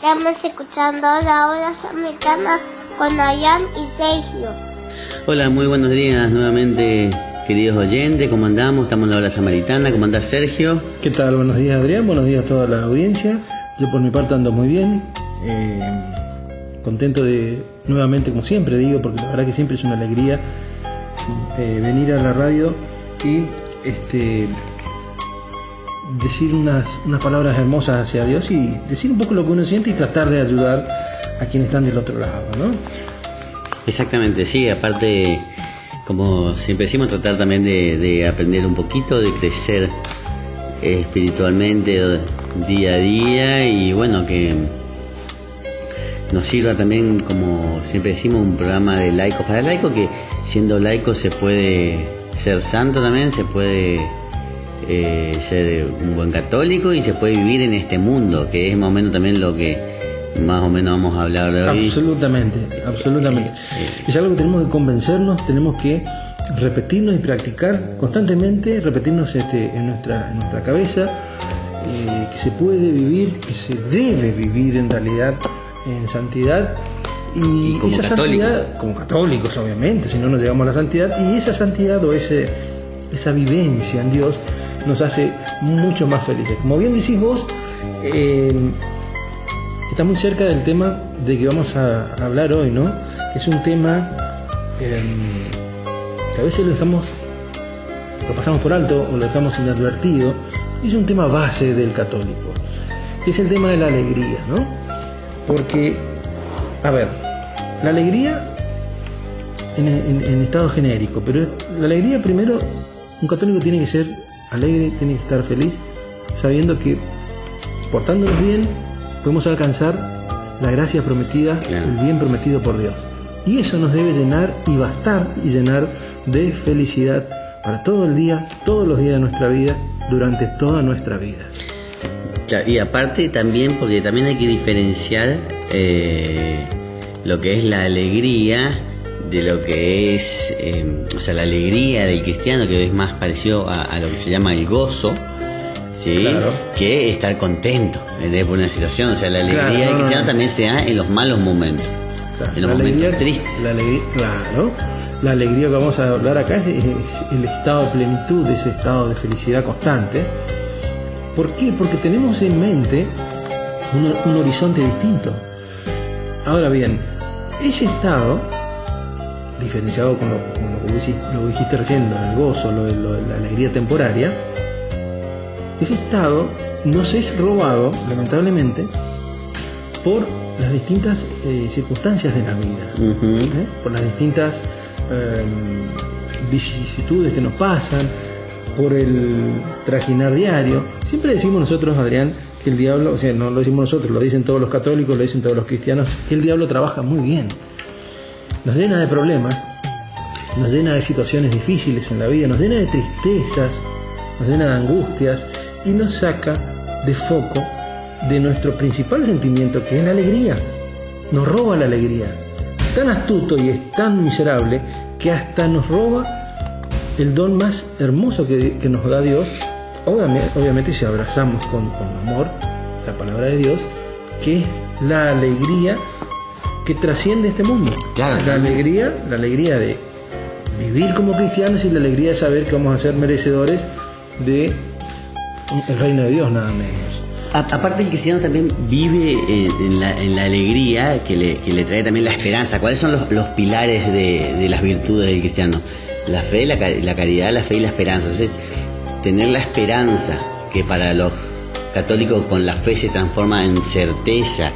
Estamos escuchando la hora samaritana con Adrián y Sergio. Hola, muy buenos días nuevamente, queridos oyentes. ¿Cómo andamos? Estamos en la hora samaritana. ¿Cómo andás, Sergio? ¿Qué tal? Buenos días, Adrián. Buenos días a toda la audiencia. Yo por mi parte ando muy bien. Contento de, nuevamente, como siempre digo, porque la verdad que siempre es una alegría venir a la radio y decir unas palabras hermosas hacia Dios y decir un poco lo que uno siente y tratar de ayudar a quienes están del otro lado, ¿no? Exactamente, sí. Aparte, como siempre decimos, tratar también de aprender un poquito, de crecer espiritualmente día a día, y bueno, que nos sirva también, como siempre decimos, un programa de laicos para laicos, que siendo laico se puede ser santo también, se puede ser un buen católico y se puede vivir en este mundo, que es más o menos también lo que más o menos vamos a hablar de hoy. Absolutamente. Es algo que tenemos que convencernos, tenemos que repetirnos y practicar constantemente, repetirnos en nuestra cabeza, que se puede vivir, que se debe vivir en realidad en santidad, y como esa católico. santidad, como católicos obviamente, si no nos llegamos a la santidad, y esa santidad o esa vivencia en Dios nos hace mucho más felices. Como bien decís vos, está muy cerca del tema de que vamos a hablar hoy, ¿no? Es un tema que a veces lo pasamos por alto o lo dejamos inadvertido. Es un tema base del católico, que es el tema de la alegría, ¿no? Porque, a ver, la alegría en estado genérico, pero la alegría, primero, un católico tiene que ser alegre, tiene que estar feliz, sabiendo que portándonos bien podemos alcanzar la gracia prometida, claro, el bien prometido por Dios. Y eso nos debe llenar y bastar y llenar de felicidad para todo el día, todos los días de nuestra vida, durante toda nuestra vida. Y aparte también, porque también hay que diferenciar lo que es la alegría de lo que es, la alegría del cristiano, que es más parecido a lo que se llama el gozo, ¿sí? Claro. Que estar contento por una situación. O sea, la alegría del cristiano también se da en los malos momentos, claro, en los momentos tristes. La alegría que vamos a hablar acá es el estado de plenitud, ese estado de felicidad constante. ¿Por qué? Porque tenemos en mente un horizonte distinto. Ahora bien, ese estado, diferenciado con lo que lo dijiste recién, el gozo, la alegría temporaria, ese estado nos es robado, lamentablemente, por las distintas circunstancias de la vida, por las distintas vicisitudes que nos pasan, por el trajinar diario. Siempre decimos nosotros, Adrián, que el diablo, o sea, no lo decimos nosotros, lo dicen todos los católicos, lo dicen todos los cristianos, que el diablo trabaja muy bien. Nos llena de problemas, nos llena de situaciones difíciles en la vida, nos llena de tristezas, nos llena de angustias y nos saca de foco de nuestro principal sentimiento, que es la alegría. Nos roba la alegría. Tan astuto y es tan miserable que hasta nos roba el don más hermoso que nos da Dios, obviamente si abrazamos con amor la palabra de Dios, que es la alegría que trasciende este mundo. Claro. La alegría de vivir como cristianos y la alegría de saber que vamos a ser merecedores de el reino de Dios, nada menos. Aparte, el cristiano también vive en la alegría que le trae también la esperanza. ¿Cuáles son los pilares de las virtudes del cristiano? La fe, la caridad, la fe y la esperanza. Entonces, tener la esperanza, que para los católicos con la fe se transforma en certeza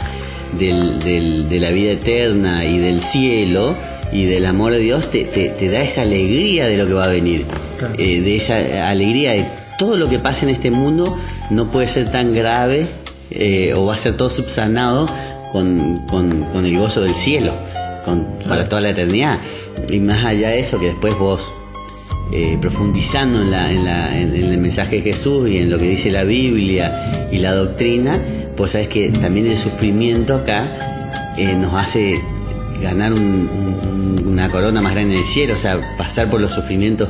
de la vida eterna y del cielo y del amor de Dios, te da esa alegría de lo que va a venir. Claro. De esa alegría de todo lo que pasa en este mundo no puede ser tan grave, o va a ser todo subsanado con el gozo del cielo, para toda la eternidad. Y más allá de eso, que después vos, profundizando en el mensaje de Jesús y en lo que dice la Biblia y la doctrina, pues sabes que también el sufrimiento acá nos hace ganar una corona más grande en el cielo. O sea, pasar por los sufrimientos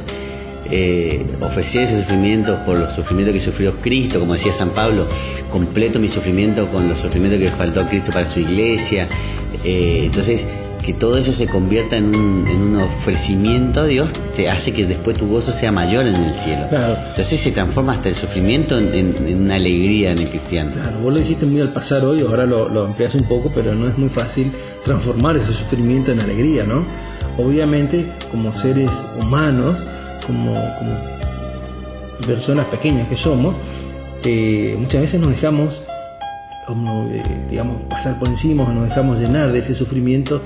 ofrecer ese sufrimiento por los sufrimientos que sufrió Cristo, como decía San Pablo, completo mi sufrimiento con los sufrimientos que le faltó a Cristo para su iglesia. Entonces, que todo eso se convierta en un ofrecimiento a Dios, te hace que después tu gozo sea mayor en el cielo. Claro. Entonces se transforma hasta el sufrimiento en una alegría en el cristiano. Claro, vos lo dijiste muy al pasar hoy, ahora lo ampliás un poco, pero no es muy fácil transformar ese sufrimiento en alegría, ¿no? Obviamente, como seres humanos, como personas pequeñas que somos, muchas veces nos dejamos pasar por encima, o nos dejamos llenar de ese sufrimiento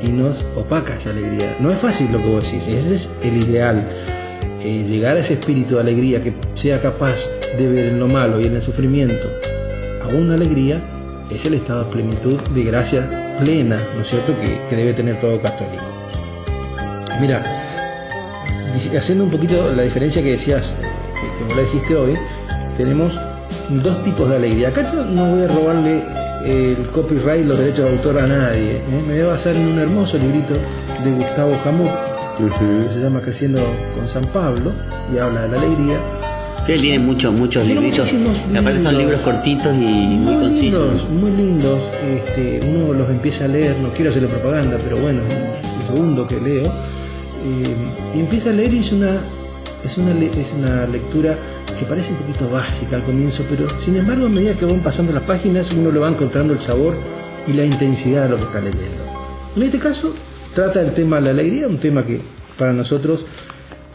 y nos opaca esa alegría. No es fácil lo que vos decís, ese es el ideal, llegar a ese espíritu de alegría que sea capaz de ver en lo malo y en el sufrimiento aún una alegría, es el estado de plenitud, de gracia plena, ¿no es cierto?, que debe tener todo católico. Mira, haciendo un poquito la diferencia que decías, que vos la dijiste hoy, tenemos dos tipos de alegría. Acá yo no voy a robarle el copyright, los derechos de autor a nadie, me voy a basar en un hermoso librito de Gustavo Jamut, que se llama Creciendo con San Pablo, y habla de la alegría. Él tiene muchos libritos, aparte son libros cortitos y muy concisos. Muy lindos, uno los empieza a leer, no quiero hacerle propaganda, pero bueno, es el segundo que leo, y empieza a leer y es una lectura que parece un poquito básica al comienzo, pero sin embargo a medida que van pasando las páginas uno le va encontrando el sabor y la intensidad de lo que está leyendo. En este caso trata el tema de la alegría, un tema que para nosotros,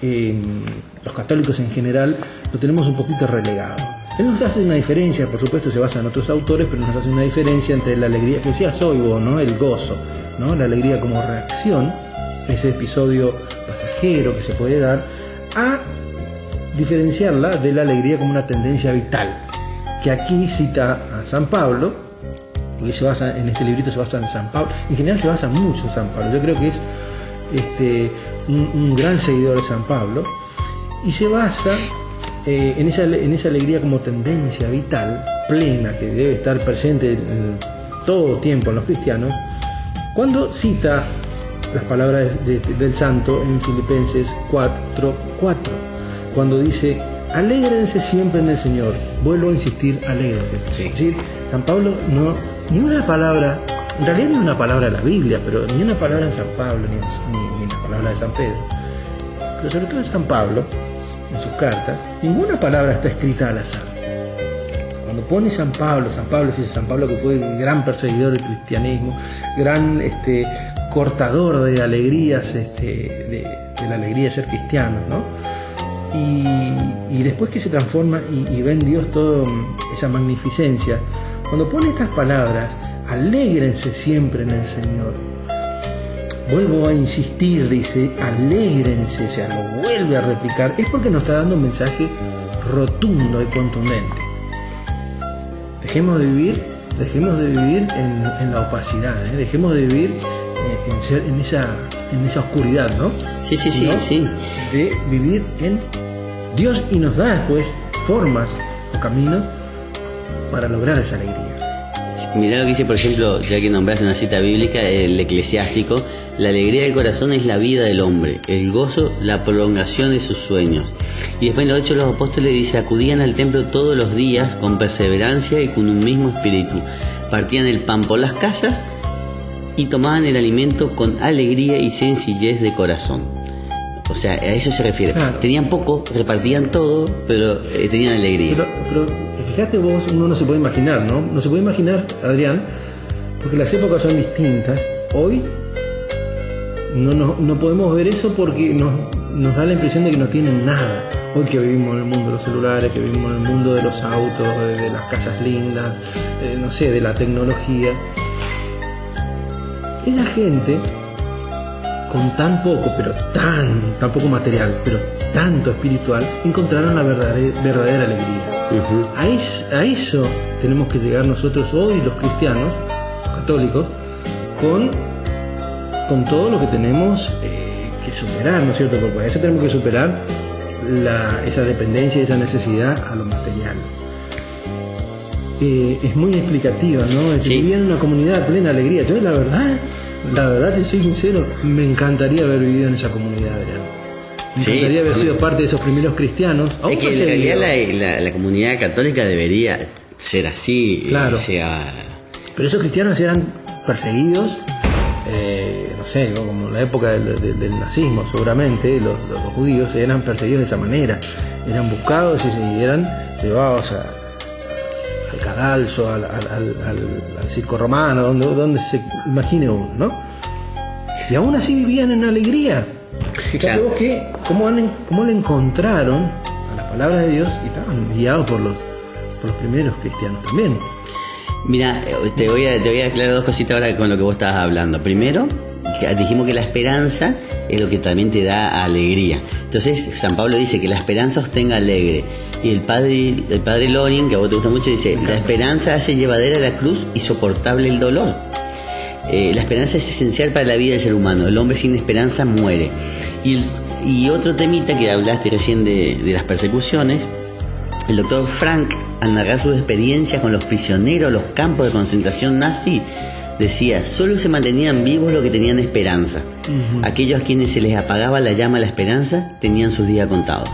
los católicos en general, lo tenemos un poquito relegado. Él nos hace una diferencia, por supuesto se basa en otros autores, pero nos hace una diferencia entre la alegría, que decías hoy vos, ¿no?, el gozo, ¿no?, la alegría como reacción, ese episodio pasajero que se puede dar, a diferenciarla de la alegría como una tendencia vital, que aquí cita a San Pablo, porque se basa en este librito, se basa en San Pablo, en general se basa mucho en San Pablo, yo creo que es un gran seguidor de San Pablo, y se basa en esa alegría como tendencia vital, plena, que debe estar presente en todo tiempo en los cristianos, cuando cita las palabras del santo en Filipenses 4:4, cuando dice: alégrense siempre en el Señor. Vuelvo a insistir, alégrense. Sí. Es decir, San Pablo ni una palabra, en realidad ni una palabra de la Biblia, pero ni una palabra en San Pablo, ni una palabra de San Pedro, pero sobre todo en San Pablo, en sus cartas, ninguna palabra está escrita al azar. Cuando pone San Pablo dice San Pablo, que fue gran perseguidor del cristianismo, gran cortador de alegrías, de la alegría de ser cristiano, ¿no? Y después que se transforma y ve en Dios toda esa magnificencia, cuando pone estas palabras, alégrense siempre en el Señor. Vuelvo a insistir, dice, alégrense, o sea, lo vuelve a replicar, es porque nos está dando un mensaje rotundo y contundente. Dejemos de vivir en la opacidad, dejemos de vivir en esa oscuridad, ¿no? Sí. De vivir en Dios, y nos da después formas o caminos para lograr esa alegría. Mirá lo que dice, por ejemplo, ya que nombraste una cita bíblica, el Eclesiástico: la alegría del corazón es la vida del hombre, el gozo la prolongación de sus sueños. Y después en los Hechos de los Apóstoles dice: acudían al templo todos los días con perseverancia y con un mismo espíritu, partían el pan por las casas y tomaban el alimento con alegría y sencillez de corazón. O sea, a eso se refiere. Claro. Tenían poco, repartían todo, pero tenían alegría. Pero fíjate vos, uno no se puede imaginar, ¿no? No se puede imaginar, Adrián, porque las épocas son distintas. Hoy no podemos ver eso porque nos da la impresión de que no tienen nada. Hoy que vivimos en el mundo de los celulares, que vivimos en el mundo de los autos, de las casas lindas, no sé, de la tecnología. Esa gente, con tan poco, pero tan poco material, pero tanto espiritual, encontraron la verdadera alegría. A eso tenemos que llegar nosotros hoy, los cristianos, los católicos, con todo lo que tenemos que superar, ¿no es cierto? Porque a eso tenemos que superar esa dependencia y esa necesidad a lo material. Es muy explicativa, ¿no? Sí. Vivir en una comunidad plena de alegría. Yo la verdad, te soy sincero, me encantaría haber vivido en esa comunidad, Adrián. Me Sí, encantaría haber sido parte de esos primeros cristianos. Es que en realidad la comunidad católica debería ser así. Claro. Pero esos cristianos eran perseguidos, no sé, ¿no? Como en la época del nazismo, seguramente los judíos eran perseguidos de esa manera. Eran buscados y eran llevados al cadalso, al circo romano, donde se imagine uno, ¿no? Y aún así vivían en alegría. Fíjate vos cómo le encontraron a la palabra de Dios y estaban guiados por los primeros cristianos también. Mira, te voy a aclarar dos cositas ahora con lo que vos estabas hablando. Primero, dijimos que la esperanza es lo que también te da alegría. Entonces, San Pablo dice que la esperanza os tenga alegre. Y el padre Loring, que a vos te gusta mucho, dice: la esperanza hace llevadera la cruz y soportable el dolor. La esperanza es esencial para la vida del ser humano. El hombre sin esperanza muere. Y otro temita que hablaste recién de las persecuciones, el doctor Frank, al narrar sus experiencias con los prisioneros, los campos de concentración nazi, decía: solo se mantenían vivos los que tenían esperanza. Aquellos a quienes se les apagaba la llama de la esperanza tenían sus días contados.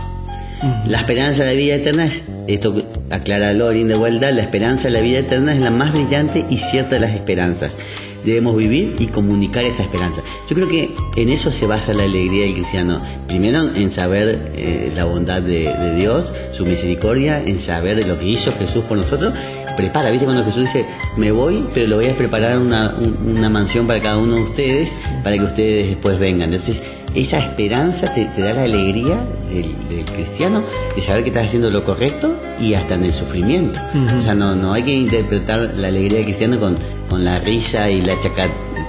La esperanza de la vida eterna es, esto aclara Loring de vuelta, la esperanza de la vida eterna es la más brillante y cierta de las esperanzas. Debemos vivir y comunicar esta esperanza. Yo creo que en eso se basa la alegría del cristiano. Primero en saber la bondad de Dios, su misericordia, en saber de lo que hizo Jesús por nosotros. Prepara, ¿viste? Cuando Jesús dice: me voy, pero le voy a preparar una mansión para cada uno de ustedes, para que ustedes después vengan. Entonces, esa esperanza te da la alegría del cristiano de saber que estás haciendo lo correcto y hasta en el sufrimiento. O sea, no hay que interpretar la alegría del cristiano con la risa y la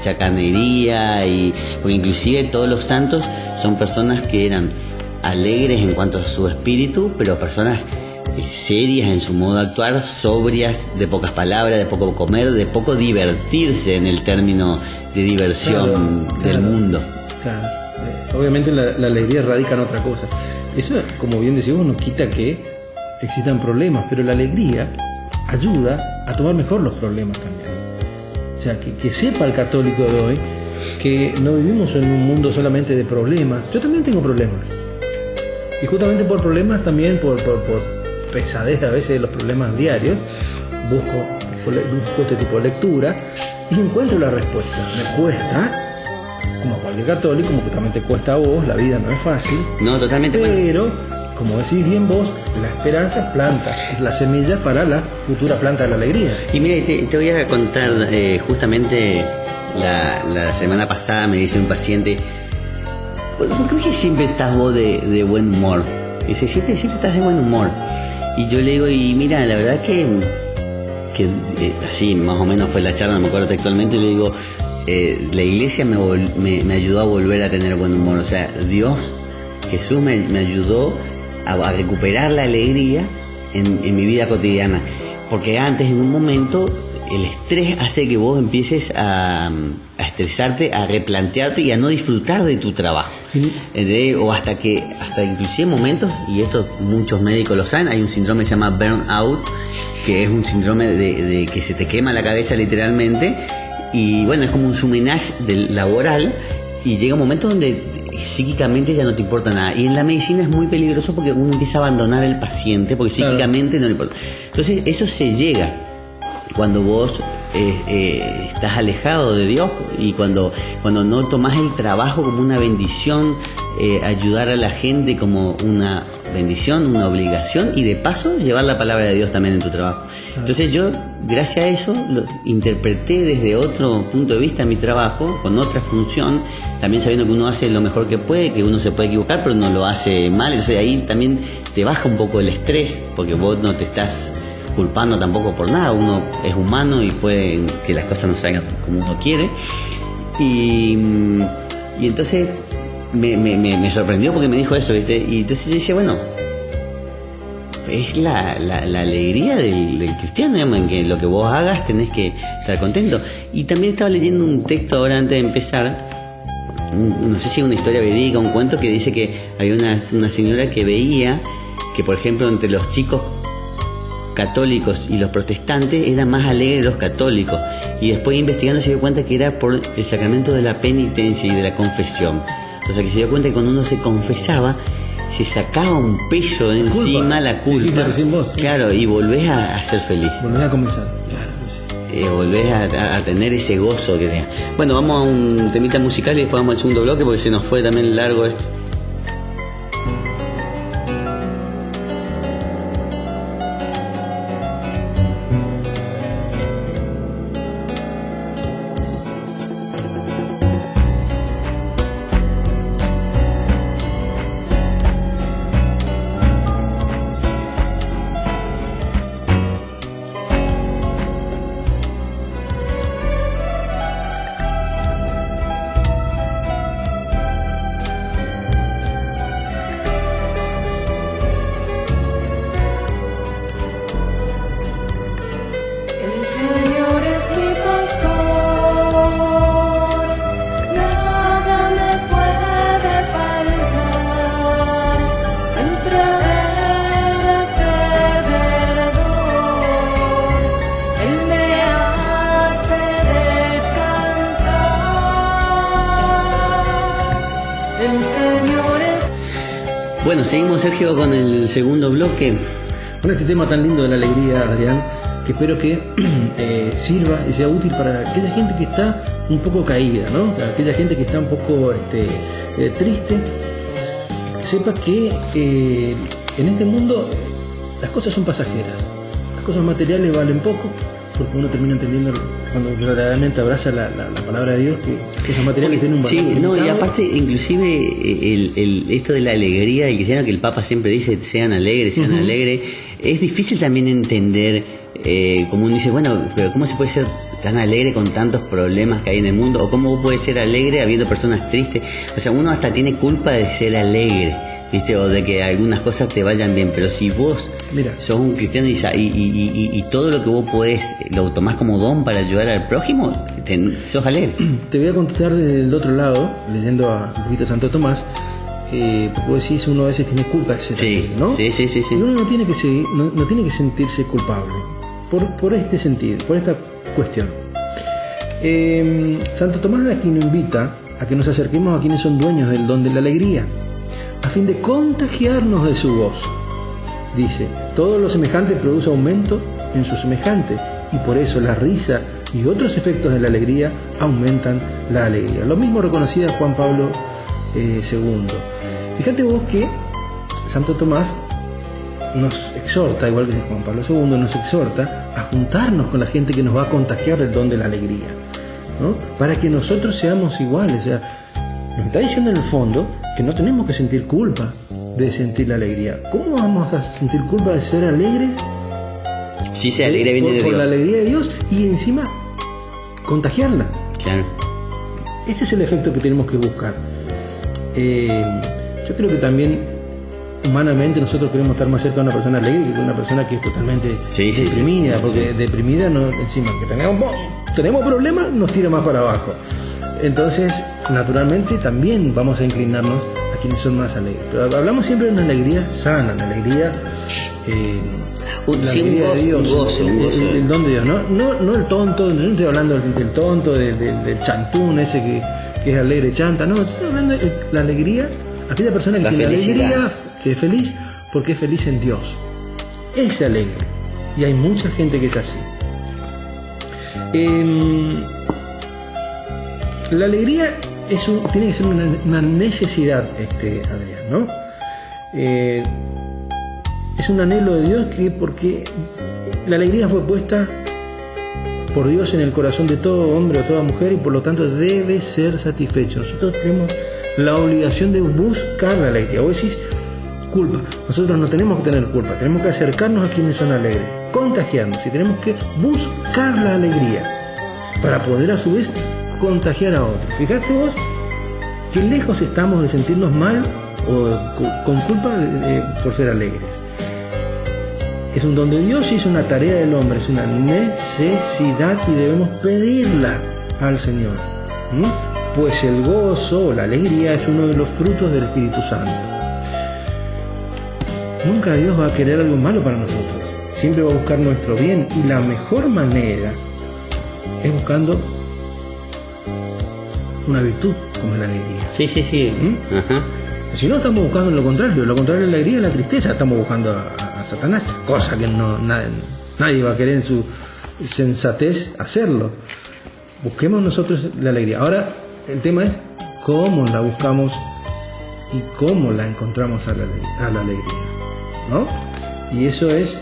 chacanería, porque inclusive todos los santos son personas que eran alegres en cuanto a su espíritu, pero personas serias en su modo de actuar, sobrias, de pocas palabras, de poco comer, de poco divertirse en el término de diversión del mundo. Claro. Obviamente la alegría radica en otra cosa. Eso, como bien decimos, no quita que existan problemas, pero la alegría ayuda a tomar mejor los problemas también. O sea, que sepa el católico de hoy que no vivimos en un mundo solamente de problemas. Yo también tengo problemas. Y justamente por problemas también, por pesadez a veces de los problemas diarios, busco este tipo de lectura y encuentro la respuesta. Me cuesta, como a cualquier católico, como que también te cuesta a vos, la vida no es fácil. No, totalmente. Pero, como decís bien vos, la esperanza planta, es la semilla para la futura planta de la alegría. Y mira, te voy a contar, justamente la semana pasada me dice un paciente: ¿por qué siempre estás vos de buen humor? Dice: siempre estás de buen humor. Y yo le digo: y mira, la verdad que así más o menos fue la charla, no me acuerdo textualmente, le digo: la iglesia me ayudó a volver a tener buen humor. O sea, Dios, Jesús me ayudó a recuperar la alegría en mi vida cotidiana. Porque antes, en un momento, el estrés hace que vos empieces a estresarte, a replantearte y a no disfrutar de tu trabajo. O hasta inclusive momentos, y esto muchos médicos lo saben, hay un síndrome que se llama burnout, que es un síndrome de que se te quema la cabeza literalmente, y bueno, es como un sumenage laboral, y llega un momento donde psíquicamente ya no te importa nada. Y en la medicina es muy peligroso porque uno empieza a abandonar al paciente porque psíquicamente no le importa. Entonces eso se llega cuando vos estás alejado de Dios y cuando no tomás el trabajo como una bendición, ayudar a la gente como una bendición, una obligación, y de paso llevar la palabra de Dios también en tu trabajo. Entonces yo, gracias a eso, lo interpreté desde otro punto de vista mi trabajo, con otra función, también sabiendo que uno hace lo mejor que puede, que uno se puede equivocar, pero no lo hace mal. Entonces ahí también te baja un poco el estrés, porque vos no te estás culpando tampoco por nada, uno es humano y puede que las cosas no salgan como uno quiere. Y entonces me sorprendió porque me dijo eso, ¿viste? Y entonces yo decía, bueno, es la alegría del cristiano, digamos, en que lo que vos hagas tenés que estar contento. Y también estaba leyendo un texto ahora antes de empezar, no sé si es una historia verídica, un cuento que dice que había una señora que veía que, por ejemplo, entre los chicos católicos y los protestantes eran más alegres los católicos, y después investigando se dio cuenta que era por el sacramento de la penitencia y de la confesión. O sea que se dio cuenta que cuando uno se confesaba, se sacaba un peso de encima, la culpa. Claro, y volvés a ser feliz. Volvés a comenzar. Claro, sí. Volvés a tener ese gozo que tenía. Bueno, vamos a un temita musical y después vamos al segundo bloque porque se nos fue también largo esto. Bueno, seguimos, Sergio, con el segundo bloque. Con este tema tan lindo de la alegría, Adrián, que espero que sirva y sea útil para aquella gente que está un poco caída, ¿no? Aquella gente que está un poco triste, sepa que en este mundo las cosas son pasajeras, las cosas materiales valen poco, porque uno termina entendiendo cuando verdaderamente abraza la palabra de Dios que esos materiales tienen un valor. Sí, no, y aparte inclusive esto de la alegría del cristiano, que el Papa siempre dice sean alegres, es difícil también entender, como uno dice, bueno, pero ¿cómo se puede ser tan alegre con tantos problemas que hay en el mundo? ¿O cómo puede ser alegre habiendo personas tristes? O sea, uno hasta tiene culpa de ser alegre, ¿viste? O de que algunas cosas te vayan bien, pero si vos sos un cristiano y todo lo que vos podés lo tomás como don para ayudar al prójimo, sos alegre. Te voy a contestar desde el otro lado, leyendo a un poquito a Santo Tomás, porque vos decís, uno a veces tiene culpa de ser alegre, ¿no? Sí. Y uno no tiene que sentirse culpable por este sentido, por esta cuestión. Santo Tomás de Aquino invita a que nos acerquemos a quienes son dueños del don de la alegría, a fin de contagiarnos de su gozo. Dice, todo lo semejante produce aumento en su semejante, y por eso la risa y otros efectos de la alegría aumentan la alegría. Lo mismo reconocía Juan Pablo II. Fíjate vos que Santo Tomás nos exhorta, igual que Juan Pablo II, nos exhorta a juntarnos con la gente que nos va a contagiar el don de la alegría, ¿no? Para que nosotros seamos iguales. O sea, nos está diciendo en el fondo que no tenemos que sentir culpa de sentir la alegría. ¿Cómo vamos a sentir culpa de ser alegres? Si se alegre viene de Dios. Por la alegría de Dios y encima contagiarla. Claro. Ese es el efecto que tenemos que buscar. Yo creo que también humanamente nosotros queremos estar más cerca de una persona alegre que de una persona que es totalmente deprimida, porque deprimida no, encima que tenemos problemas nos tira más para abajo. Entonces, naturalmente también vamos a inclinarnos a quienes son más alegres. Pero hablamos siempre de una alegría sana, una alegría un gozo. El don de Dios, no el tonto. Yo no estoy hablando del tonto, del chantún ese que es alegre chanta, no, estoy hablando de la alegría, aquella persona que tiene alegría, que es feliz porque es feliz en Dios, es alegre, y hay mucha gente que es así. La alegría tiene que ser una necesidad, Adrián, ¿no? Es un anhelo de Dios, porque la alegría fue puesta por Dios en el corazón de todo hombre o toda mujer, y por lo tanto debe ser satisfecho. Nosotros tenemos la obligación de buscar la alegría. Vos decís culpa, nosotros no tenemos que tener culpa, tenemos que acercarnos a quienes son alegres, contagiarnos, y tenemos que buscar la alegría para poder a su vez contagiar a otros. Fíjate vos que lejos estamos de sentirnos mal o con culpa por ser alegres. Es un don de Dios y es una tarea del hombre, es una necesidad y debemos pedirla al Señor. Pues el gozo, la alegría es uno de los frutos del Espíritu Santo. Nunca Dios va a querer algo malo para nosotros, siempre va a buscar nuestro bien, y la mejor manera es buscando una virtud como es la alegría. Sí, sí, sí. Ajá. Si no, estamos buscando lo contrario de la alegría es la tristeza, estamos buscando a Satanás, cosa que nadie va a querer en su sensatez hacerlo. Busquemos nosotros la alegría. Ahora, el tema es cómo la buscamos y cómo la encontramos a la alegría, ¿no? Y eso es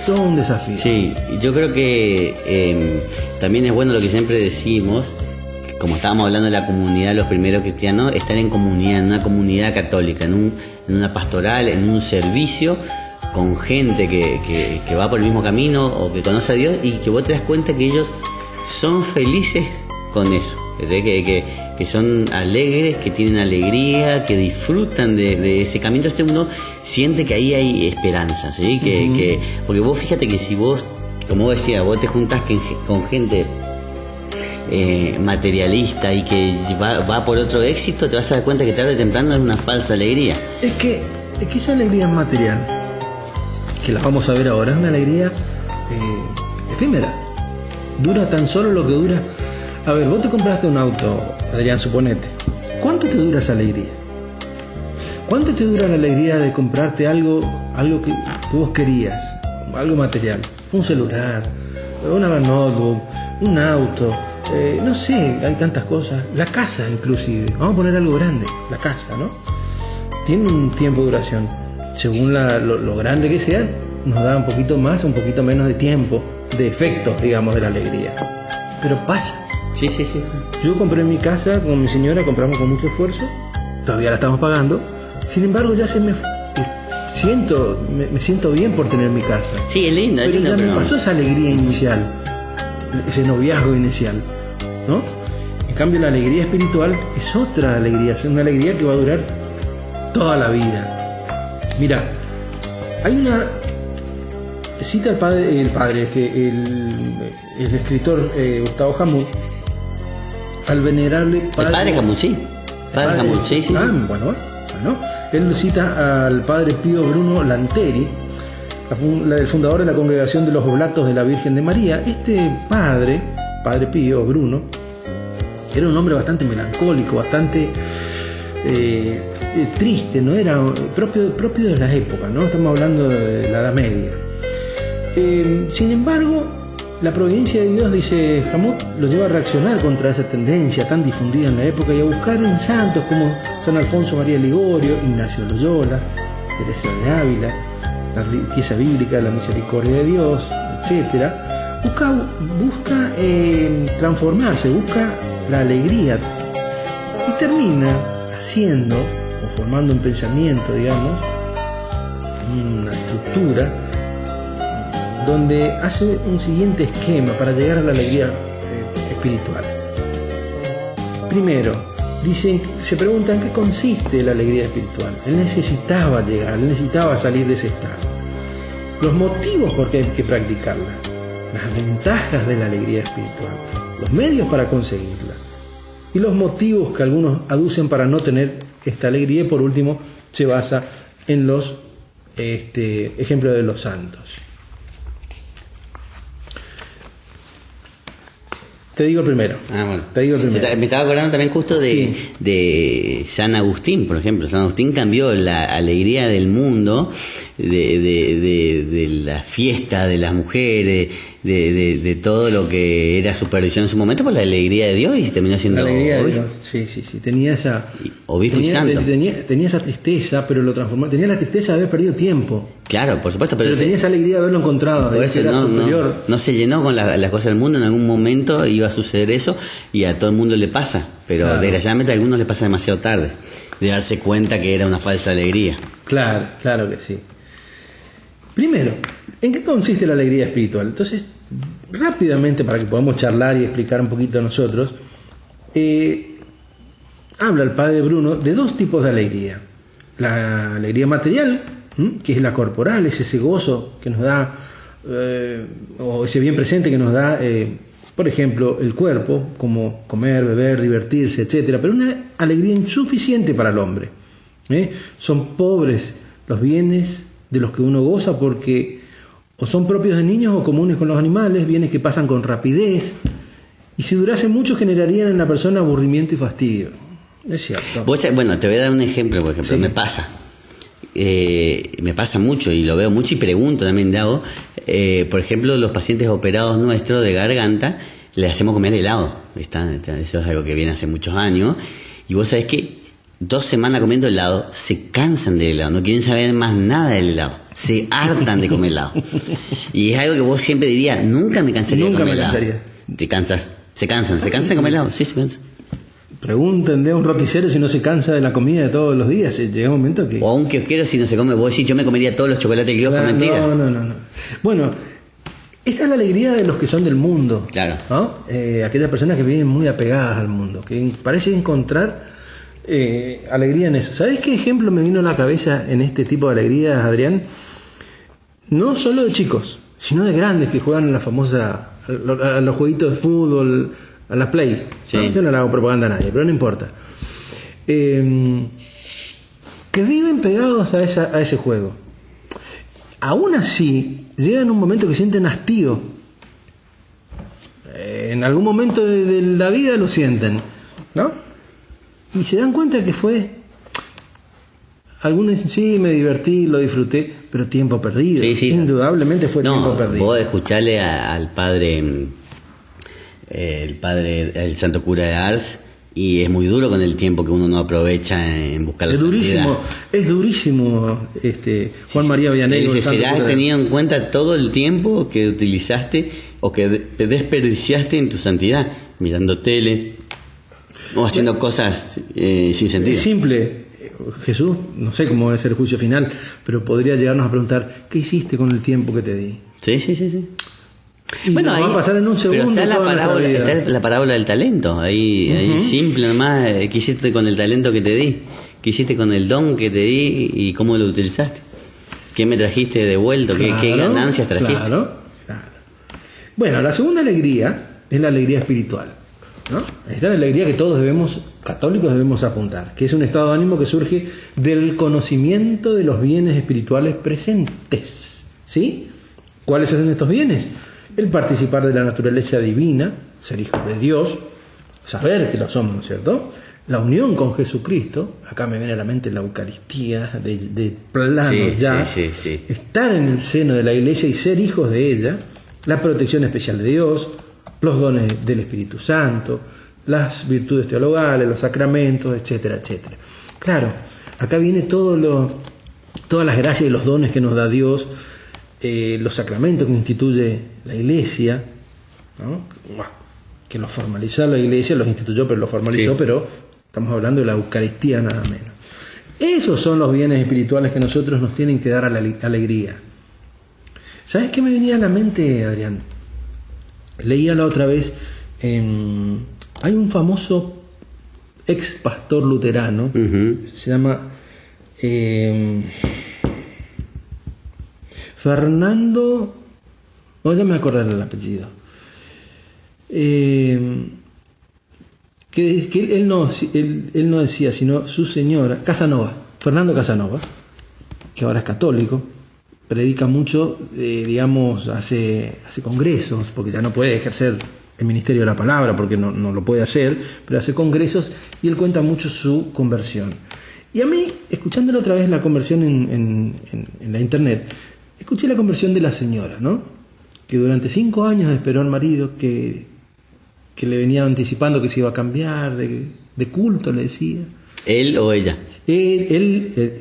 todo un desafío. Sí, yo creo que también es bueno lo que siempre decimos, como estábamos hablando de la comunidad de los primeros cristianos, estar en comunidad, en una comunidad católica, en una pastoral, en un servicio, con gente que va por el mismo camino o que conoce a Dios, y que vos te das cuenta que ellos son felices con eso, que son alegres, que tienen alegría, que disfrutan de ese camino. Entonces uno siente que ahí hay esperanza, ¿sí? Porque vos fíjate que si vos, como vos decías, vos te juntás con gente materialista y que va por otro éxito, te vas a dar cuenta que tarde o temprano es una falsa alegría. Es que esa alegría material, que la vamos a ver ahora, es una alegría efímera. Dura tan solo lo que dura. A ver, vos te compraste un auto, Adrián, suponete. ¿Cuánto te dura esa alegría? ¿Cuánto te dura la alegría de comprarte algo que vos querías? Algo material. Un celular, una notebook, un auto, no sé, hay tantas cosas. La casa inclusive. Vamos a poner algo grande, la casa, ¿no? Tiene un tiempo de duración. Según lo grande que sea, nos da un poquito más, un poquito menos de tiempo, de efectos, digamos, de la alegría. Pero pasa. Sí. Yo compré mi casa con mi señora, compramos con mucho esfuerzo, todavía la estamos pagando. Sin embargo, ya me siento bien por tener mi casa. Sí, es lindo, pero ya me pasó esa alegría inicial, ese noviazgo inicial, ¿no? En cambio, la alegría espiritual es otra alegría, es una alegría que va a durar toda la vida. Mira, hay una cita el escritor Gustavo Jamut, al venerable padre. El padre Jamut, sí. Padre Jamut, sí. Bueno, él lo cita al padre Pío Bruno Lanteri, el fundador de la Congregación de los Oblatos de la Virgen de María. Este padre Pío Bruno, era un hombre bastante melancólico, bastante triste, no era propio de la época, ¿no? Estamos hablando de la Edad Media. Sin embargo, la providencia de Dios, dice Jamut, lo lleva a reaccionar contra esa tendencia tan difundida en la época y a buscar en santos como San Alfonso María Ligorio, Ignacio Loyola, Teresa de Ávila, la riqueza bíblica, la misericordia de Dios, etc. Busca transformarse, busca la alegría y termina haciendo o formando un pensamiento, digamos, una estructura donde hace un siguiente esquema para llegar a la alegría espiritual. Primero, se preguntan qué consiste la alegría espiritual. Él necesitaba llegar, él necesitaba salir de ese estado. Los motivos por qué hay que practicarla, las ventajas de la alegría espiritual, los medios para conseguirla y los motivos que algunos aducen para no tener esta alegría. Y por último, se basa en los ejemplos de los santos. Te digo el primero. Bueno. Me estaba acordando también justo de San Agustín, por ejemplo. San Agustín cambió la alegría del mundo, de la fiesta de las mujeres, de todo lo que era su perdición en su momento, por la alegría de Dios, y terminó siendo la alegría de Dios. Sí. Tenía esa obispo y santo. Tenía esa tristeza, pero lo transformó. Tenía la tristeza de haber perdido tiempo. Claro, por supuesto, pero tenía esa alegría de haberlo encontrado. Por eso no se llenó con las cosas del mundo. En algún momento iba a suceder eso, y a todo el mundo le pasa, pero claro, desgraciadamente a algunos les pasa demasiado tarde de darse cuenta que era una falsa alegría. Claro que sí. Primero, ¿en qué consiste la alegría espiritual? Entonces, rápidamente, para que podamos charlar y explicar un poquito a nosotros, habla el padre Bruno de dos tipos de alegría. La alegría material, que es la corporal, es ese gozo que nos da, o ese bien presente que nos da, por ejemplo, el cuerpo, como comer, beber, divertirse, etc. Pero una alegría insuficiente para el hombre. Son pobres los bienes de los que uno goza, porque o son propios de niños o comunes con los animales, bienes que pasan con rapidez Y si durase mucho generarían en la persona aburrimiento y fastidio. Es cierto. Bueno, te voy a dar un ejemplo, por ejemplo, Sí. me pasa mucho y lo veo mucho y pregunto también, Dago, por ejemplo, los pacientes operados nuestros de garganta, les hacemos comer helado, eso es algo que viene hace muchos años, y vos sabés que 2 semanas comiendo helado, se cansan del helado, no quieren saber más nada del helado, se hartan de comer helado, y es algo que vos siempre dirías, nunca me cansaría de comer helado. Te cansas, se cansan de comer helado, sí, se cansan. Pregunten de un roticero si no se cansa de la comida de todos los días. Llega un momento que... O a un kiosquero si no se come, vos decís, yo me comería todos los chocolates del kiosco, mentira. No. Bueno, esta es la alegría de los que son del mundo. Claro. ¿No? Aquellas personas que viven muy apegadas al mundo, que parece encontrar alegría en eso. ¿Sabés qué ejemplo me vino a la cabeza en este tipo de alegrías, Adrián? No solo de chicos, sino de grandes que juegan a a los jueguitos de fútbol, a la Play. Sí. ¿No? Yo no le hago propaganda a nadie, pero no importa. Que viven pegados a ese juego. Aún así, llegan un momento que sienten hastío. En algún momento de la vida lo sienten, ¿no? Y se dan cuenta que fue... Algunos dicen, sí, me divertí, lo disfruté, pero tiempo perdido. Sí. Indudablemente fue tiempo perdido. Vos escucharle al padre, el santo cura de Ars, y es muy duro con el tiempo que uno no aprovecha en buscar la santidad. Es durísimo, Juan María Vianney. Dice, ¿será tenido en cuenta todo el tiempo que utilizaste o que desperdiciaste en tu santidad? Mirando tele o haciendo cosas sin sentido. Es simple. Jesús, no sé cómo va a ser el juicio final, pero podría llegarnos a preguntar, ¿qué hiciste con el tiempo que te di? Sí. Y bueno, ahí va a pasar en un segundo. Pero está la parábola del talento, ahí simple nomás, ¿qué hiciste con el talento que te di? ¿Qué hiciste con el don que te di y cómo lo utilizaste? ¿Qué me trajiste de vuelta? ¿Qué ganancias trajiste? Claro. Bueno, la segunda alegría es la alegría espiritual, ¿no? Esta es la alegría que todos católicos debemos apuntar, que es un estado de ánimo que surge del conocimiento de los bienes espirituales presentes, ¿sí? ¿Cuáles son estos bienes? El participar de la naturaleza divina, ser hijos de Dios, saber que lo somos, ¿no es cierto? La unión con Jesucristo, acá me viene a la mente la Eucaristía, de plano ya, sí. estar en el seno de la Iglesia y ser hijos de ella, la protección especial de Dios, los dones del Espíritu Santo, las virtudes teologales, los sacramentos, etcétera, etcétera. Claro, acá viene todas las gracias y los dones que nos da Dios, los sacramentos que instituye la Iglesia, ¿no? Que los formalizó la Iglesia, los instituyó, pero los formalizó, sí. Pero estamos hablando de la Eucaristía nada menos. Esos son los bienes espirituales que nosotros nos tienen que dar a la alegría. ¿Sabes qué me venía a la mente, Adrián? Leía la otra vez, hay un famoso ex pastor luterano, se llama Fernando, no, ya me acordaré el apellido, que él no decía, sino su señora, Fernando Casanova, que ahora es católico, predica mucho, hace congresos, porque ya no puede ejercer el ministerio de la palabra, porque no lo puede hacer, pero hace congresos y él cuenta mucho su conversión. Y a mí, escuchándole otra vez la conversión en la internet, escuché la conversión de la señora, ¿no? Que durante 5 años esperó al marido que le venía anticipando que se iba a cambiar de culto, le decía. ¿Él o ella?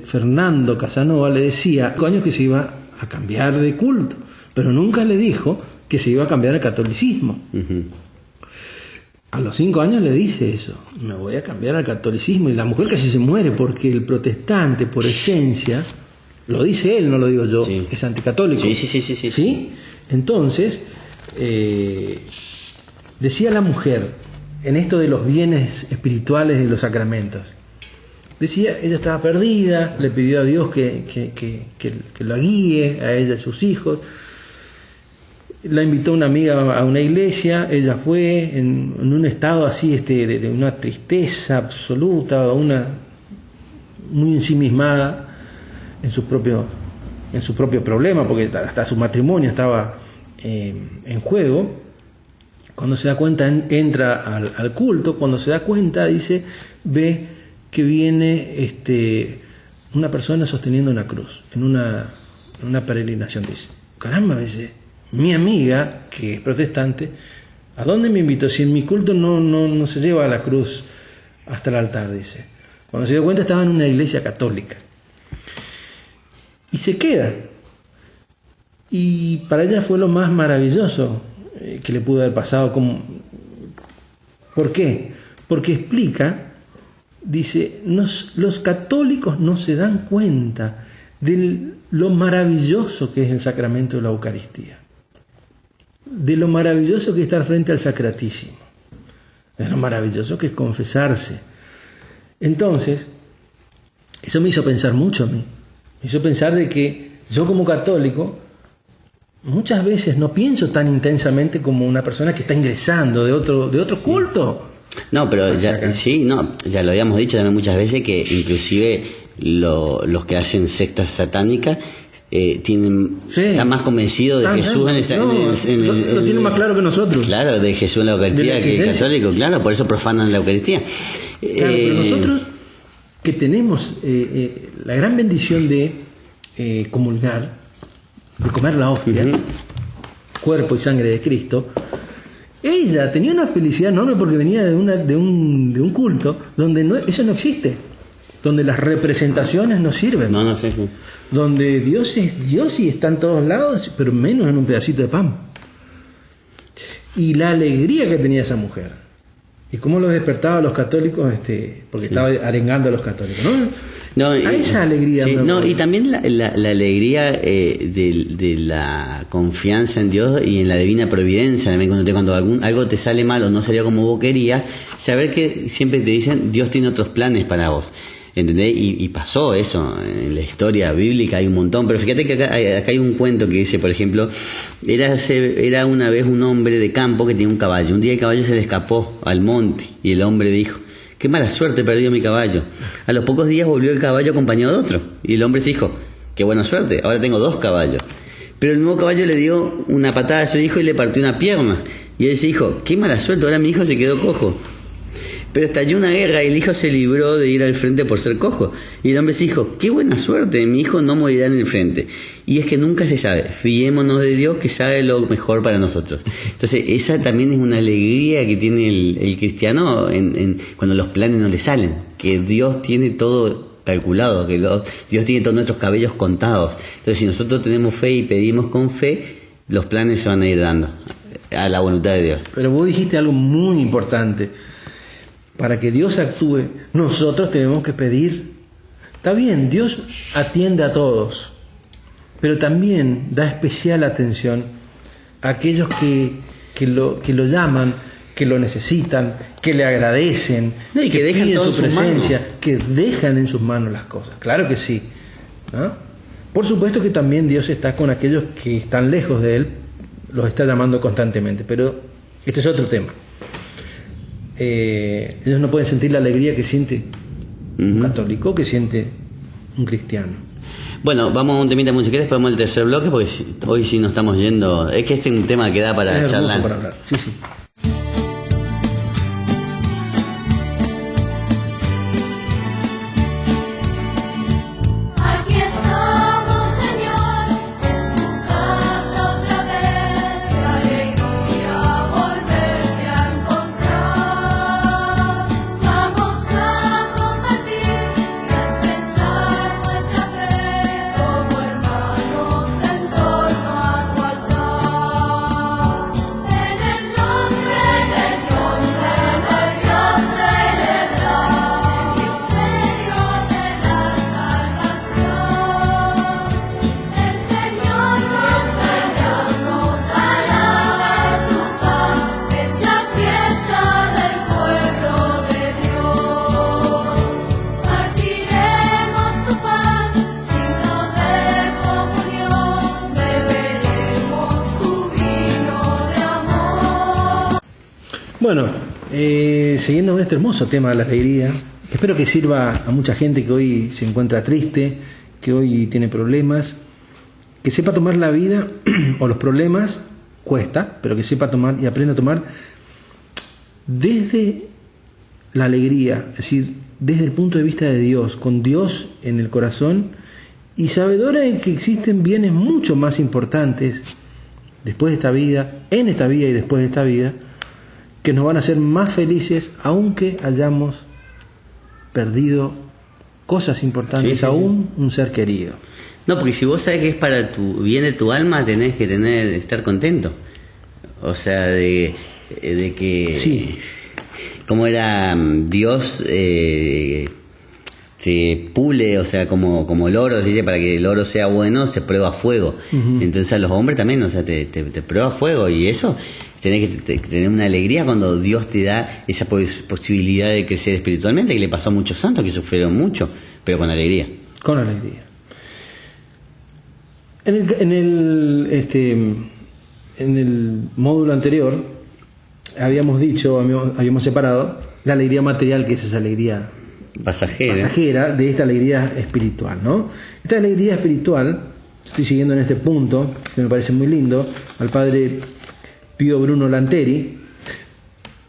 Fernando Casanova le decía 5 años que se iba a cambiar de culto, pero nunca le dijo que se iba a cambiar al catolicismo. A los 5 años le dice eso, me voy a cambiar al catolicismo, y la mujer casi se muere porque el protestante por esencia, lo dice él, no lo digo yo, sí, es anticatólico. Sí. Entonces, decía la mujer, en esto de los bienes espirituales de los sacramentos, decía, ella estaba perdida, le pidió a Dios que la guíe, a ella y a sus hijos. La invitó una amiga a una iglesia, ella fue en un estado así de una tristeza absoluta, muy ensimismada en su propio problema, porque hasta su matrimonio estaba en juego. Cuando se da cuenta, entra al culto. Cuando se da cuenta, ve que viene una persona sosteniendo una cruz en una peregrinación. Dice, caramba, dice, mi amiga, que es protestante, ¿a dónde me invitó? Si en mi culto no se lleva la cruz hasta el altar, dice. Cuando se dio cuenta, estaba en una iglesia católica. Y se queda. Y para ella fue lo más maravilloso que le pudo haber pasado. ¿Por qué? Porque explica, dice, los católicos no se dan cuenta de lo maravilloso que es el sacramento de la Eucaristía, de lo maravilloso que es estar frente al Sacratísimo, de lo maravilloso que es confesarse. Entonces, eso me hizo pensar mucho a mí. Me hizo pensar de que yo como católico muchas veces no pienso tan intensamente como una persona que está ingresando de otro culto. No, pero ya lo habíamos dicho también muchas veces, que inclusive los que hacen sectas satánicas están más convencidos de Jesús lo tienen más claro que nosotros. Claro, de Jesús en la Eucaristía que el católico, claro, por eso profanan la Eucaristía. Claro, pero nosotros que tenemos la gran bendición de comulgar, de comer la hostia, cuerpo y sangre de Cristo, ella tenía una felicidad enorme porque venía de un culto donde eso no existe, donde las representaciones no sirven, sí. donde Dios es Dios y está en todos lados, pero menos en un pedacito de pan. Y la alegría que tenía esa mujer, y cómo los despertaba a los católicos, porque estaba arengando a los católicos, ¿no? A esa alegría. Sí, y también la alegría de la confianza en Dios y en la divina providencia. También cuando algo te sale mal o no salió como vos querías, saber que siempre te dicen Dios tiene otros planes para vos. ¿Entendés? Y pasó eso en la historia bíblica, hay un montón. Pero fíjate que acá hay un cuento que dice, por ejemplo, era una vez un hombre de campo que tenía un caballo. Un día el caballo se le escapó al monte y el hombre dijo: qué mala suerte, perdió mi caballo. A los pocos días volvió el caballo acompañado de otro. Y el hombre se dijo: qué buena suerte, ahora tengo 2 caballos. Pero el nuevo caballo le dio una patada a su hijo y le partió una pierna. Y él se dijo: qué mala suerte, ahora mi hijo se quedó cojo. Pero estalló una guerra y el hijo se libró de ir al frente por ser cojo. Y el hombre se dijo: qué buena suerte, mi hijo no morirá en el frente. Y es que nunca se sabe, fiémonos de Dios que sabe lo mejor para nosotros. Entonces esa también es una alegría que tiene el cristiano cuando los planes no le salen, que Dios tiene todo calculado, que Dios tiene todos nuestros cabellos contados. Entonces si nosotros tenemos fe y pedimos con fe, los planes se van a ir dando a la voluntad de Dios. Pero vos dijiste algo muy importante. Para que Dios actúe, nosotros tenemos que pedir. Está bien, Dios atiende a todos, pero también da especial atención a aquellos que lo llaman, que lo necesitan, que le agradecen, y que dejan piden todo su presencia, que dejan en sus manos las cosas. Claro que sí, ¿no? Por supuesto que también Dios está con aquellos que están lejos de Él, los está llamando constantemente, pero este es otro tema. Ellos no pueden sentir la alegría que siente un católico, que siente un cristiano. Bueno, vamos a un temita musical, después vamos al tercer bloque, porque hoy sí nos estamos yendo. Es que este es un tema que da para charlar. Para hablar. Sí. Bueno, siguiendo con este hermoso tema de la alegría, que espero que sirva a mucha gente que hoy se encuentra triste, que hoy tiene problemas, que sepa tomar la vida o los problemas, cuesta, pero que sepa tomar y aprenda a tomar desde la alegría, es decir, desde el punto de vista de Dios, con Dios en el corazón y sabedora de que existen bienes mucho más importantes después de esta vida, en esta vida y después de esta vida, que nos van a hacer más felices aunque hayamos perdido cosas importantes, sí. Aún un ser querido. No, porque si vos sabés que es para tu bien de tu alma, tenés que estar contento. O sea, de que... Sí. Como era Dios te pule, o sea, como el oro, se dice, para que el oro sea bueno, se prueba a fuego. Uh-huh. Entonces a los hombres también, o sea, te prueba a fuego, y eso, tenés que tener una alegría cuando Dios te da esa posibilidad de crecer espiritualmente, que le pasó a muchos santos que sufrieron mucho, pero con alegría. Con alegría. En el módulo anterior habíamos separado la alegría material, que es esa alegría pasajera de esta alegría espiritual, ¿no? Esta alegría espiritual, estoy siguiendo en este punto, que me parece muy lindo, al padre Pío Bruno Lanteri,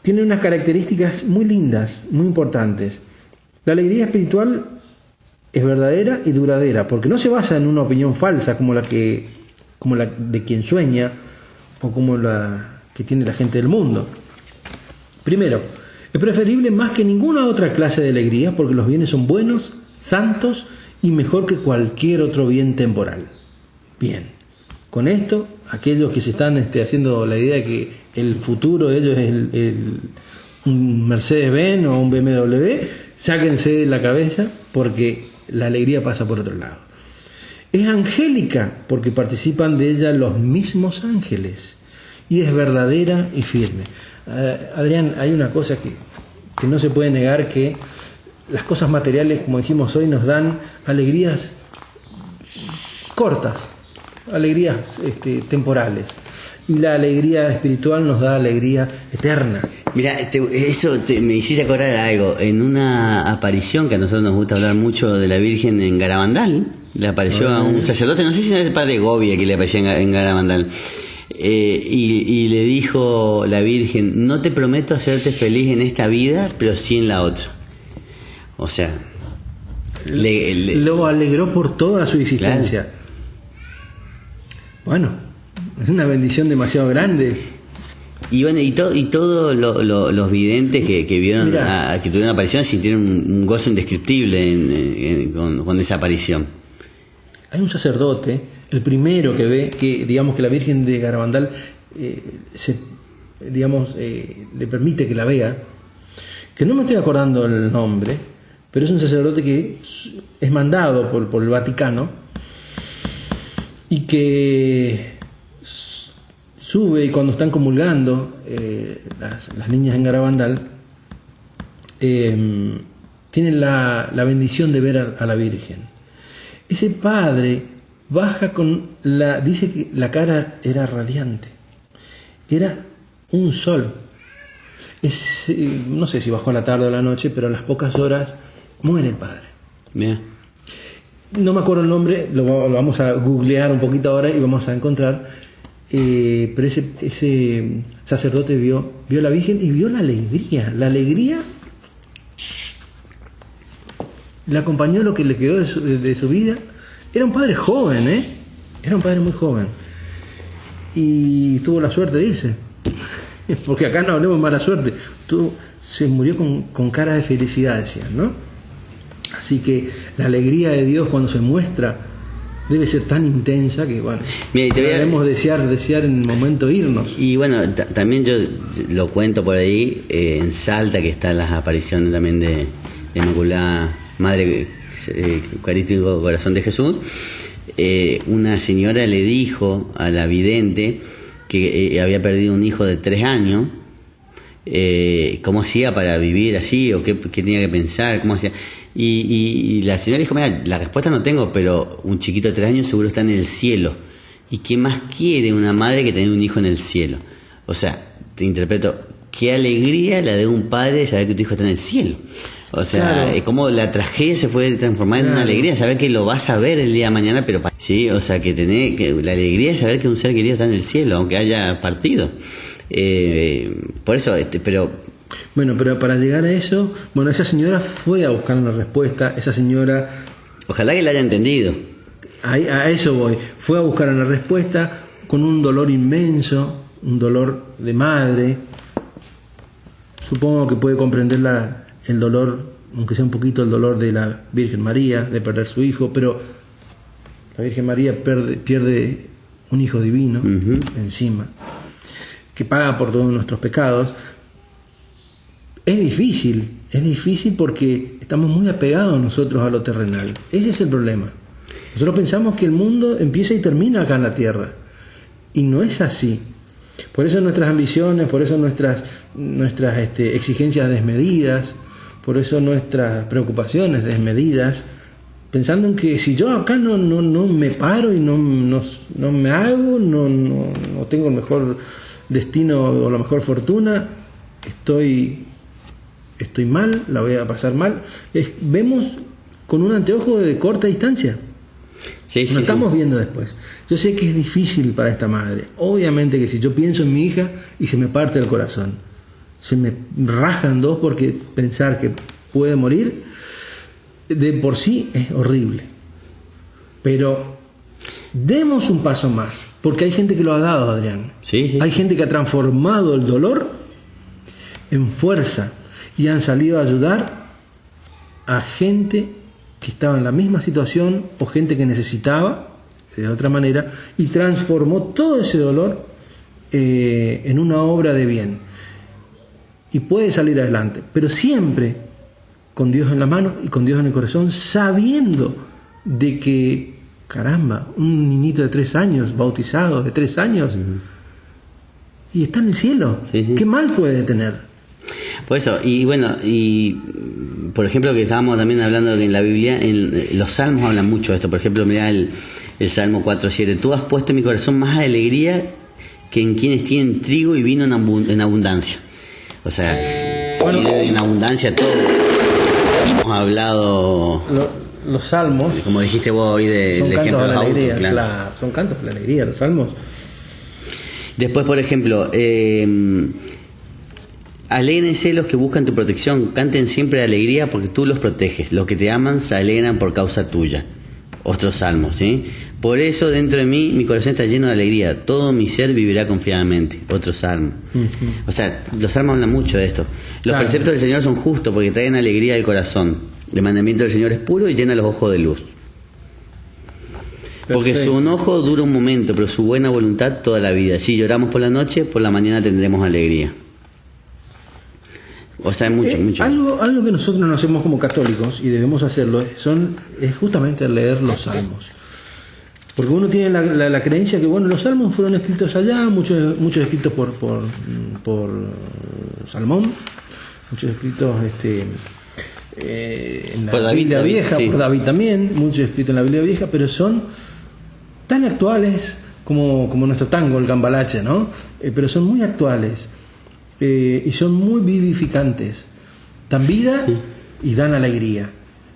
tiene unas características muy lindas, muy importantes. La alegría espiritual es verdadera y duradera, porque no se basa en una opinión falsa como la de quien sueña o como la que tiene la gente del mundo. Primero, es preferible más que ninguna otra clase de alegría porque los bienes son buenos, santos y mejor que cualquier otro bien temporal. Bien, con esto, aquellos que se están haciendo la idea de que el futuro de ellos es un Mercedes-Benz o un BMW, sáquense de la cabeza porque la alegría pasa por otro lado. Es angélica porque participan de ella los mismos ángeles y es verdadera y firme. Adrián, hay una cosa que no se puede negar, que las cosas materiales, como dijimos hoy, nos dan alegrías cortas, alegrías temporales, y la alegría espiritual nos da alegría eterna. Mira, eso me hiciste acordar de algo. En una aparición que a nosotros nos gusta hablar mucho de la Virgen en Garabandal, le apareció a un sacerdote, no sé si era el padre Gobia que le aparecía en Garabandal, y le dijo la Virgen: no te prometo hacerte feliz en esta vida, pero sí en la otra. O sea, lo alegró por toda su existencia. Claro. Bueno, es una bendición demasiado grande. Y bueno, y todos los videntes que vieron, que tuvieron aparición, sintieron un gozo indescriptible con esa aparición. Hay un sacerdote, el primero que ve que, digamos, que la Virgen de Garabandal le permite que la vea, que no me estoy acordando el nombre, pero es un sacerdote que es mandado por el Vaticano y que sube, y cuando están comulgando las niñas en Garabandal, tienen la bendición de ver a la Virgen. Ese padre baja dice que la cara era radiante, era un sol. No sé si bajó a la tarde o a la noche, pero a las pocas horas muere el padre. Bien. No me acuerdo el nombre, lo vamos a googlear un poquito ahora y vamos a encontrar. Pero ese sacerdote vio a la Virgen y vio la alegría. La alegría le acompañó lo que le quedó de su vida. Era un padre joven, era un padre muy joven, y tuvo la suerte de irse, porque acá no hablemos de mala suerte. Se murió con cara de felicidad, decían, ¿no? Así que la alegría de Dios, cuando se muestra, debe ser tan intensa que, bueno, debemos desear en el momento irnos. Y bueno, también yo lo cuento por ahí, en Salta, que están las apariciones también de Inmaculada Madre Eucarístico Corazón de Jesús. Una señora le dijo a la vidente que había perdido un hijo de 3 años, cómo hacía para vivir así, o qué tenía que pensar, cómo hacía. Y la señora dijo: mira, la respuesta no tengo, pero un chiquito de 3 años seguro está en el cielo. ¿Y qué más quiere una madre que tener un hijo en el cielo? O sea, te interpreto, qué alegría la de un padre de saber que tu hijo está en el cielo. O sea, claro, como la tragedia se puede transformar en una alegría, saber que lo vas a ver el día de mañana, pero sí, o sea, que la alegría de saber que un ser querido está en el cielo, aunque haya partido. Por eso, pero Bueno, pero para llegar a eso, bueno, esa señora fue a buscar una respuesta, esa señora, Ojalá que la haya entendido. a eso voy, fue a buscar una respuesta con un dolor inmenso, un dolor de madre. Supongo que puede comprender el dolor, aunque sea un poquito el dolor de la Virgen María, de perder su hijo, pero la Virgen María pierde un hijo divino encima, que paga por todos nuestros pecados. Es difícil porque estamos muy apegados nosotros a lo terrenal. Ese es el problema. Nosotros pensamos que el mundo empieza y termina acá en la tierra, y no es así. Por eso nuestras ambiciones, por eso nuestras exigencias desmedidas, por eso nuestras preocupaciones desmedidas, pensando en que si yo acá no me paro y no me hago, no tengo el mejor destino o la mejor fortuna, estoy mal, la voy a pasar mal. Vemos con un anteojo de corta distancia. Sí, Lo estamos viendo después. Yo sé que es difícil para esta madre. Obviamente que si yo pienso en mi hija y se me parte el corazón, se me rajan dos, porque pensar que puede morir de por sí es horrible. Pero demos un paso más, porque hay gente que lo ha dado, Adrián. Sí. Hay gente que ha transformado el dolor en fuerza y han salido a ayudar a gente que estaba en la misma situación o gente que necesitaba de otra manera, y transformó todo ese dolor en una obra de bien, y puede salir adelante, pero siempre con Dios en la mano y con Dios en el corazón, sabiendo de que, caramba, un niñito de 3 años, bautizado de 3 años, y está en el cielo. Sí. ¿Qué mal puede tener? Por eso, y bueno, y por ejemplo, que estábamos también hablando que en la Biblia, en los salmos hablan mucho de esto. Por ejemplo, mirá el Salmo 4:7: tú has puesto en mi corazón más alegría que en quienes tienen trigo y vino en abundancia. O sea, en abundancia todo. Hemos hablado, los salmos, como dijiste vos hoy, son del cantos ejemplo de de la los autos, alegría, claro. claro, son cantos de la alegría, los salmos. Después, por ejemplo, alégrense los que buscan tu protección, canten siempre de alegría porque tú los proteges. Los que te aman se alegran por causa tuya. Otro salmo, ¿sí? Por eso dentro de mí, mi corazón está lleno de alegría. Todo mi ser vivirá confiadamente. Otro salmo. O sea, los salmos hablan mucho de esto. Los preceptos del Señor son justos porque traen alegría al corazón. El mandamiento del Señor es puro y llena los ojos de luz. Porque Perfecto. su enojo dura un momento, pero su buena voluntad toda la vida. Si lloramos por la noche, por la mañana tendremos alegría. O sea, mucho. Algo que nosotros no hacemos como católicos y debemos hacerlo es justamente leer los salmos. Porque uno tiene la creencia que, bueno, los salmos fueron escritos allá, muchos escritos por Salmón, muchos escritos en la Biblia Vieja, sí. Por David también, muchos escritos en la Biblia Vieja, pero son tan actuales como nuestro tango, el cambalache, ¿no? Pero son muy actuales. Y son muy vivificantes, dan vida y dan alegría.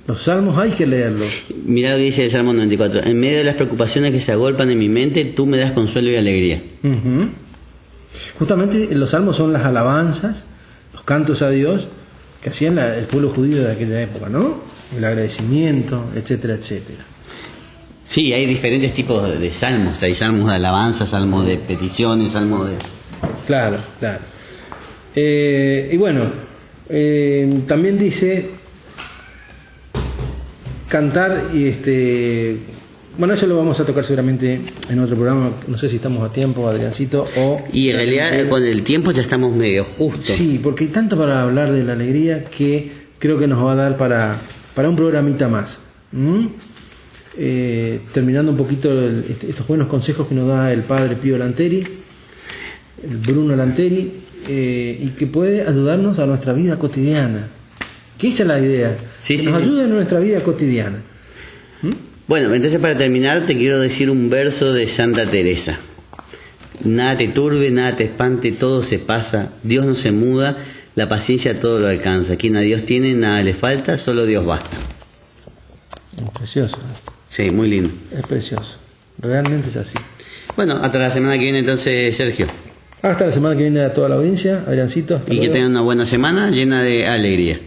Los salmos hay que leerlos. Mirá lo que dice el Salmo 94: en medio de las preocupaciones que se agolpan en mi mente, tú me das consuelo y alegría. Justamente los salmos son las alabanzas, los cantos a Dios que hacían el pueblo judío de aquella época, ¿no? El agradecimiento, etcétera, etcétera. Sí, hay diferentes tipos de salmos. Hay salmos de alabanza, salmos de peticiones, salmos de... Claro. Y bueno, también dice cantar y bueno, eso lo vamos a tocar seguramente en otro programa. No sé si estamos a tiempo, Adriancito, Y en realidad con el tiempo ya estamos medio justos. Sí, porque hay tanto para hablar de la alegría que creo que nos va a dar para un programita más. Terminando un poquito estos buenos consejos que nos da el padre Pío Lanteri, el Bruno Lanteri, y que puede ayudarnos a nuestra vida cotidiana. Que esa es la idea, que nos ayude en nuestra vida cotidiana. Bueno, entonces para terminar te quiero decir un verso de Santa Teresa: nada te turbe, nada te espante, todo se pasa, Dios no se muda, la paciencia todo lo alcanza, quien a Dios tiene nada le falta, solo Dios basta. Es precioso. Sí, muy lindo. Es precioso, realmente es así. Bueno, hasta la semana que viene entonces, Sergio. Hasta la semana que viene a toda la audiencia, Adriancito. Hasta Y que luego. tengan una buena semana llena de alegría.